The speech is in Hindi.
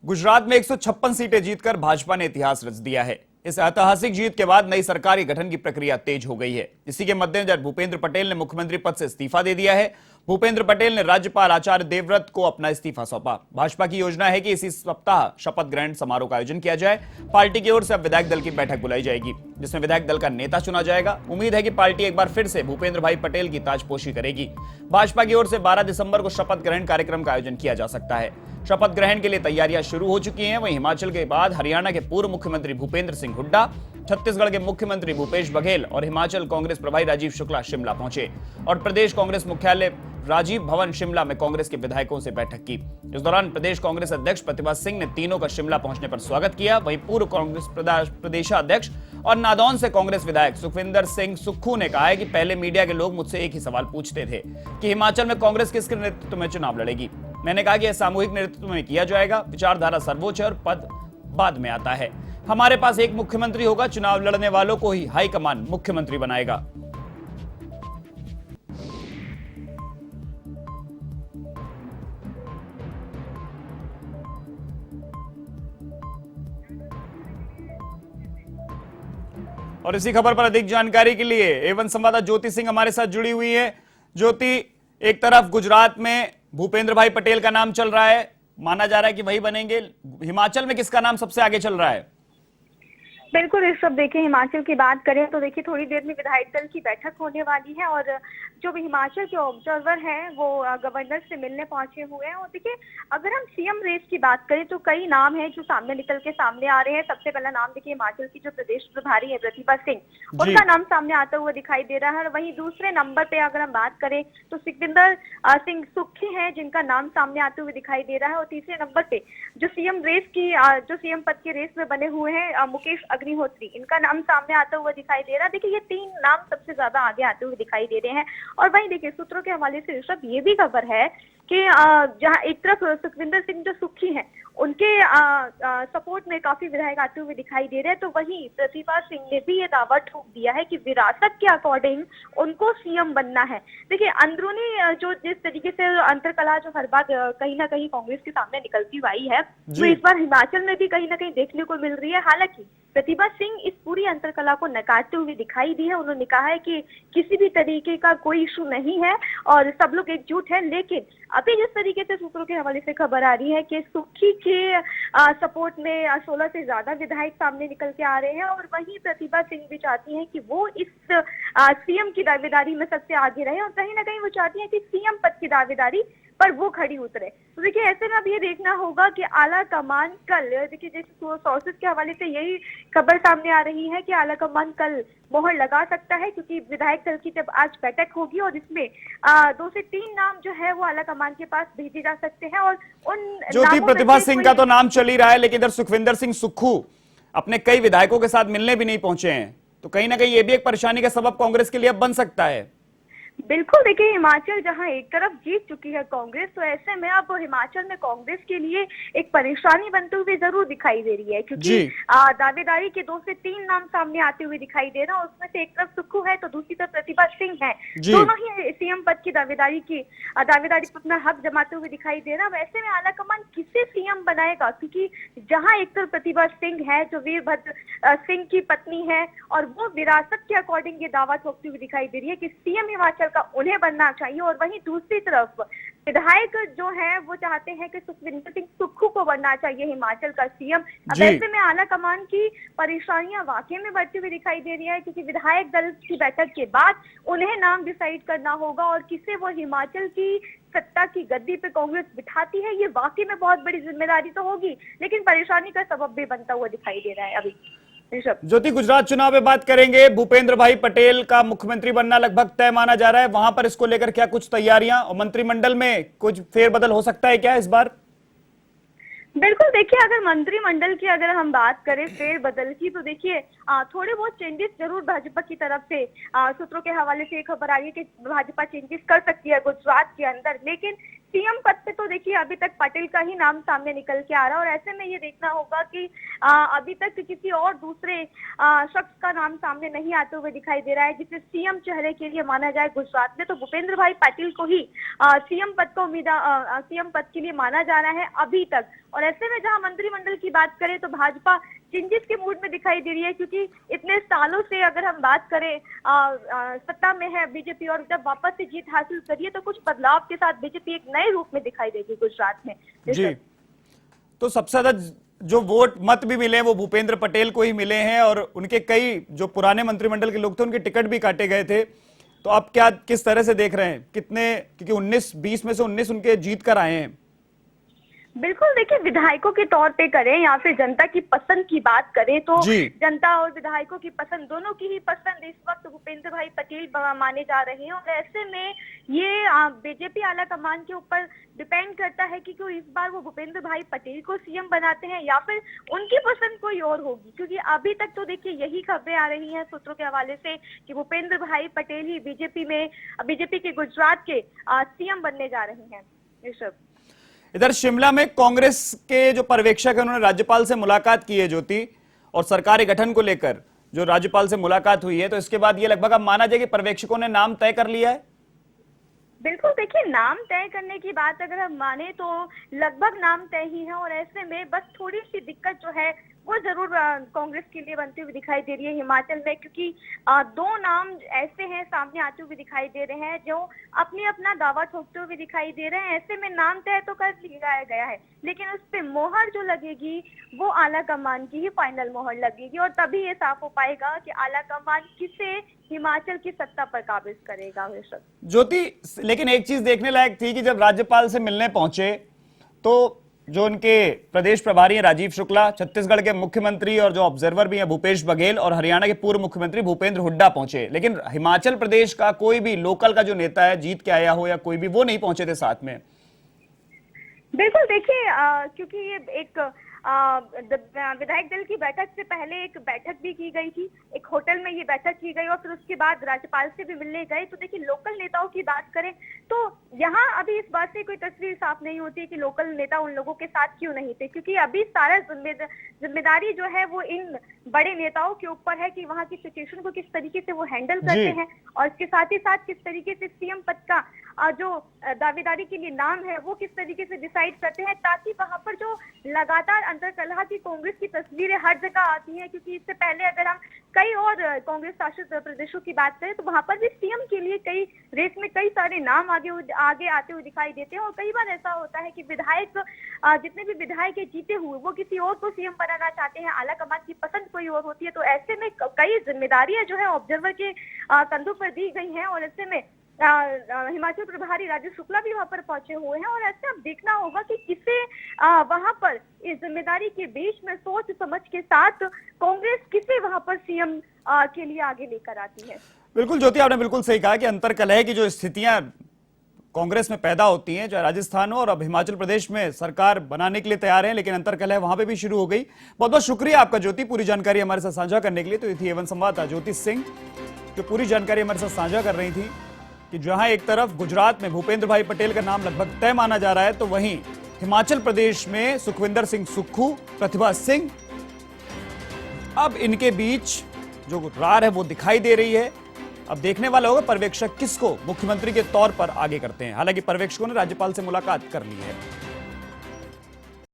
गुजरात में 156 सीटें जीतकर भाजपा ने इतिहास रच दिया है। इस ऐतिहासिक जीत के बाद नई सरकार के गठन की प्रक्रिया तेज हो गई है। इसी के मद्देनजर भूपेंद्र पटेल ने मुख्यमंत्री पद से इस्तीफा दे दिया है। भूपेंद्र पटेल ने राज्यपाल आचार्य देवव्रत को अपना इस्तीफा सौंपा। भाजपा की योजना है कि इसी सप्ताह शपथ ग्रहण समारोह का आयोजन किया जाए। पार्टी की ओर से अब विधायक दल की बैठक बुलाई जाएगी, जिसमें विधायक दल का नेता चुना जाएगा। उम्मीद है कि पार्टी एक बार फिर से भूपेंद्र भाई पटेल की ताजपोशी करेगी। भाजपा की ओर से 12 दिसंबर को शपथ ग्रहण कार्यक्रम का आयोजन किया जा सकता है। शपथ ग्रहण के लिए तैयारियां शुरू हो चुकी हैं। वहीं हिमाचल के बाद हरियाणा के पूर्व मुख्यमंत्री भूपेंद्र सिंह हुड्डा, छत्तीसगढ़ के मुख्यमंत्री भूपेश बघेल और हिमाचल कांग्रेस प्रभारी राजीव शुक्ला शिमला पहुंचे और प्रदेश कांग्रेस मुख्यालय राजीव भवन शिमला में कांग्रेस के विधायकों से बैठक की। इस दौरान प्रदेश कांग्रेस अध्यक्ष प्रतिभा सिंह ने तीनों का शिमला पहुंचने पर स्वागत किया। वहीं पूर्व कांग्रेस प्रदेशाध्यक्ष और नादौन से कांग्रेस विधायक सुखविंदर सिंह सुक्खू ने कहा है कि पहले मीडिया के लोग मुझसे एक ही सवाल पूछते थे कि हिमाचल में कांग्रेस किसके नेतृत्व में चुनाव लड़ेगी। मैंने कहा कि यह सामूहिक नेतृत्व में किया जाएगा। विचारधारा सर्वोच्च है और पद बाद में आता है। हमारे पास एक मुख्यमंत्री होगा, चुनाव लड़ने वालों को ही हाईकमान मुख्यमंत्री बनाएगा। और इसी खबर पर अधिक जानकारी के लिए एवन संवाददाता ज्योति सिंह हमारे साथ जुड़ी हुई है। ज्योति, एक तरफ गुजरात में भूपेंद्र भाई पटेल का नाम चल रहा है, माना जा रहा है कि वही बनेंगे। हिमाचल में किसका नाम सबसे आगे चल रहा है? बिल्कुल, इस सब देखिए हिमाचल की बात करें तो देखिए थोड़ी देर में विधायक दल की बैठक होने वाली है और जो भी हिमाचल के ऑब्जर्वर हैं वो गवर्नर से मिलने पहुंचे हुए हैं। और देखिए अगर हम सीएम रेस की बात करें तो कई नाम हैं जो सामने निकल के सामने आ रहे हैं। सबसे पहला नाम देखिए हिमाचल की जो प्रदेश प्रभारी है प्रतिभा सिंह, उनका नाम सामने आता हुआ दिखाई दे रहा है। और वहीं दूसरे नंबर पे अगर हम बात करें तो सुखविंदर सिंह सुक्खू है, जिनका नाम सामने आते हुए दिखाई दे रहा है। और तीसरे नंबर पे जो सीएम पद के रेस में बने हुए हैं मुकेश अग्निहोत्री, इनका नाम सामने आता हुआ दिखाई दे रहा है। देखिए ये तीन नाम सबसे ज्यादा आगे आते हुए दिखाई दे रहे हैं। और वहीं देखिए सूत्रों के हवाले से ऋषभ ये भी खबर है कि जहां एक तरफ सुखविंदर सिंह जो सुक्खी हैं उनके सपोर्ट में काफी विधायक आते हुए दिखाई दे रहे हैं, तो वहीं प्रतिभा सिंह ने भी ये दावा ठोक दिया है कि विरासत के अकॉर्डिंग उनको सीएम बनना है। देखिए अंदरूनी जो जिस तरीके से अंतरकला जो हर बार कहीं ना कहीं कांग्रेस के सामने निकलती आई है, तो इस बार हिमाचल में भी कहीं ना कहीं देखने को मिल रही है। हालांकि प्रतिभा सिंह इस पूरी अंतरकला को नकारते हुए दिखाई दी है। उन्होंने कहा है कि किसी भी तरीके का कोई इशू नहीं है और सब लोग एकजुट है। लेकिन अभी जिस तरीके से सूत्रों के हवाले से खबर आ रही है कि सुक्खी के सपोर्ट में 16 से ज्यादा विधायक सामने निकल के आ रहे हैं और वहीं प्रतिभा सिंह भी चाहती हैं कि वो इस सीएम की दावेदारी में सबसे आगे रहे और कहीं ना कहीं वो चाहती हैं कि सीएम पद की दावेदारी पर वो खड़ी उतरे। तो देखिए ऐसे में अब ये देखना होगा कि आला कमान कल, देखिए जैसे सोर्सेज के हवाले से यही खबर सामने आ रही है कि आला कमान कल मोहर लगा सकता है, क्योंकि विधायक दल की जब आज बैठक होगी और इसमें 2 से 3 नाम जो है वो आला कमान के पास भेजे जा सकते हैं। और उन ज्योति, प्रतिभा सिंह का तो नाम चल ही रहा है, लेकिन इधर सुखविंदर सिंह सुक्खू अपने कई विधायकों के साथ मिलने भी नहीं पहुंचे हैं, तो कहीं ना कहीं ये भी एक परेशानी का सबब कांग्रेस के लिए अब बन सकता है। बिल्कुल, देखिए हिमाचल जहां एक तरफ जीत चुकी है कांग्रेस, तो ऐसे में अब हिमाचल में कांग्रेस के लिए एक परेशानी बनते हुए जरूर दिखाई दे रही है, क्योंकि दावेदारी के 2 से 3 नाम सामने आते हुए दिखाई दे रहा है। उसमें से एक तरफ सुक्खू है तो दूसरी तरफ प्रतिभा सिंह है, दोनों ही सीएम पद की दावेदारी पर अपना हक जमाते हुए दिखाई दे रहा है। वैसे में आलाकमान किसे सीएम बनाएगा, क्योंकि जहां एक तरफ प्रतिभा सिंह है जो वीरभद्र सिंह की पत्नी है और वो विरासत के अकॉर्डिंग ये दावा ठोकती हुई दिखाई दे रही है कि सीएम हिमाचल का उन्हें बनना चाहिए। और वहीं दूसरी तरफ विधायक जो है वो चाहते हैं कि सुखविंदर सिंह सुक्खू को बनना चाहिए हिमाचल का सीएम। अब ऐसे में आला कमान की परेशानियां वाकई में बढ़ती हुई दिखाई दे रही है, क्योंकि विधायक दल की बैठक के बाद उन्हें नाम डिसाइड करना होगा और किसे वो हिमाचल की सत्ता की गद्दी पे कांग्रेस बिठाती है। ये वाकई में बहुत बड़ी जिम्मेदारी तो होगी, लेकिन परेशानी का सबब भी बनता हुआ दिखाई दे रहा है अभी। ज्योति, गुजरात चुनाव में बात करेंगे। भूपेंद्र भाई पटेल का मुख्यमंत्री बनना लगभग तय माना जा रहा है। वहां पर इसको लेकर क्या कुछ तैयारियां और मंत्रिमंडल में कुछ फेरबदल हो सकता है क्या इस बार? बिल्कुल, देखिए अगर मंत्रिमंडल की अगर हम बात करें फेरबदल की, तो देखिए थोड़े बहुत चेंजेस जरूर भाजपा की तरफ से सूत्रों के हवाले से एक खबर आई है कि भाजपा चेंजेस कर सकती है गुजरात के अंदर। लेकिन सीएम पद पे तो देखिए अभी तक पटेल का ही नाम सामने निकल के आ रहा है और ऐसे में ये देखना होगा कि अभी तक किसी और दूसरे शख्स का नाम सामने नहीं आते हुए दिखाई दे रहा है जिसे सीएम चेहरे के लिए माना जाए गुजरात में। तो भूपेंद्र भाई पटेल को ही सीएम पद के लिए माना जा रहा है अभी तक। और ऐसे में जहां मंत्रिमंडल की बात करें तो भाजपा चेंजेस के मूड में दिखाई दे रही है, क्योंकि इतने सालों से अगर हम बात करें सत्ता में है बीजेपी, और जब वापस से जीत हासिल करिए तो कुछ बदलाव के साथ बीजेपी एक नए रूप में दिखाई देगी गुजरात में। जी, तो सबसे ज्यादा जो वोट मत भी मिले वो भूपेंद्र पटेल को ही मिले हैं, और उनके कई जो पुराने मंत्रिमंडल के लोग थे उनके टिकट भी काटे गए थे। तो आप क्या किस तरह से देख रहे हैं, कितने, क्योंकि 19-20 में से 19 उनके जीत कर आए हैं। बिल्कुल, देखिए विधायकों के तौर पे करें या फिर जनता की पसंद की बात करें तो जनता और विधायकों की पसंद, दोनों की ही पसंद इस वक्त भूपेंद्र भाई पटेल माने जा रहे हैं। और ऐसे में ये बीजेपी आला कमान के ऊपर डिपेंड करता है कि क्यों इस बार वो भूपेंद्र भाई पटेल को सीएम बनाते हैं या फिर उनकी पसंद कोई और होगी, क्योंकि अभी तक तो देखिए यही खबरें आ रही हैं सूत्रों के हवाले से कि भूपेंद्र भाई पटेल ही बीजेपी के गुजरात के सीएम बनने जा रहे हैं। ऋषभ, इधर शिमला में कांग्रेस के जो पर्यवेक्षक है उन्होंने राज्यपाल से मुलाकात की है ज्योति, और सरकारी गठन को लेकर जो राज्यपाल से मुलाकात हुई है, तो इसके बाद ये लगभग अब माना जाए कि पर्यवेक्षकों ने नाम तय कर लिया है। बिल्कुल, देखिए नाम तय करने की बात अगर हम माने तो लगभग नाम तय ही है, और ऐसे में बस थोड़ी सी दिक्कत जो है वो जरूर कांग्रेस के लिए बनती हुई दिखाई दे रही है हिमाचल में, क्योंकि दो नाम ऐसे हैं सामने आते हुए दिखाई दे रहे हैं जो अपना दावा ठोकते हुए दिखाई दे रहे हैं। ऐसे में नाम तय तो कर लिया गया है, लेकिन उस पे मोहर जो लगेगी वो आला कमान की ही फाइनल मोहर लगेगी, और तभी ये साफ हो पाएगा कि आला कमान किसे हिमाचल की सत्ता पर काबिज करेगा। ज्योति, लेकिन एक चीज देखने लायक थी कि जब राज्यपाल से मिलने पहुंचे तो जो उनके प्रदेश प्रभारी हैं राजीव शुक्ला, छत्तीसगढ़ के मुख्यमंत्री और जो ऑब्जर्वर भी हैं भूपेश बघेल, और हरियाणा के पूर्व मुख्यमंत्री भूपेंद्र हुड्डा पहुंचे, लेकिन हिमाचल प्रदेश का कोई भी लोकल का जो नेता है जीत के आया हो या कोई भी, वो नहीं पहुंचे थे साथ में। बिल्कुल, देखिए क्योंकि ये एक विधायक दल की बैठक से पहले एक बैठक भी की गई थी, एक होटल में ये बैठक की गई और फिर उसके बाद राज्यपाल से भी मिलने गए। तो देखिए लोकल नेताओं की बात करें तो यहाँ अभी इस बात से कोई तस्वीर साफ नहीं होती है कि लोकल नेता उन लोगों के साथ क्यों नहीं थे, क्योंकि अभी सारा जिम्मेदारी जो है वो इन बड़े नेताओं के ऊपर है कि वहाँ की सिचुएशन को किस तरीके से वो हैंडल करते हैं, और इसके साथ ही साथ किस तरीके से सीएम पद का जो दावेदारी के लिए नाम है वो किस तरीके से डिसाइड करते हैं, ताकि वहां पर जो लगातार अंतरकलह की कांग्रेस की तस्वीरें हर जगह आती हैं। क्योंकि इससे पहले अगर हम कई और कांग्रेस शासित प्रदेशों की बात करें तो वहां पर भी सीएम के लिए कई रेस में कई सारे नाम आगे आते हुए दिखाई देते हैं, और कई बार ऐसा होता है कि विधायक जितने भी विधायक जीते हुए वो किसी और को सीएम बनाना चाहते हैं, आला कमान की पसंद कोई और होती है। तो ऐसे में कई जिम्मेदारियां जो है ऑब्जर्वर के कंधों पर दी गई हैं, और ऐसे में हिमाचल प्रभारी राजीव शुक्ला भी वहां पर पहुंचे हुए हैं, और ऐसे अब देखना होगा कि किसे वहां पर इस जिम्मेदारी के बीच में सोच समझ के साथ कांग्रेस किसे वहां पर सीएम के लिए आगे लेकर आती है। बिल्कुल ज्योति, आपने बिल्कुल सही कहा कि अंतरकलह की जो स्थितियां कांग्रेस में पैदा होती हैं, चाहे राजस्थान हो और अब हिमाचल प्रदेश में सरकार बनाने के लिए तैयार है, लेकिन अंतरकलह वहां पे भी शुरू हो गई। बहुत बहुत शुक्रिया आपका ज्योति, पूरी जानकारी हमारे साथ साझा करने के लिए। तो ये थी एवन संवाददाता ज्योति सिंह जो पूरी जानकारी हमारे साथ साझा कर रही थी कि जहां एक तरफ गुजरात में भूपेंद्र भाई पटेल का नाम लगभग तय माना जा रहा है, तो वहीं हिमाचल प्रदेश में सुखविंदर सिंह सुक्खू, प्रतिभा सिंह, अब इनके बीच जो रार है वो दिखाई दे रही है। अब देखने वाला होगा पर्यवेक्षक किसको मुख्यमंत्री के तौर पर आगे करते हैं। हालांकि पर्यवेक्षकों ने राज्यपाल से मुलाकात कर ली है।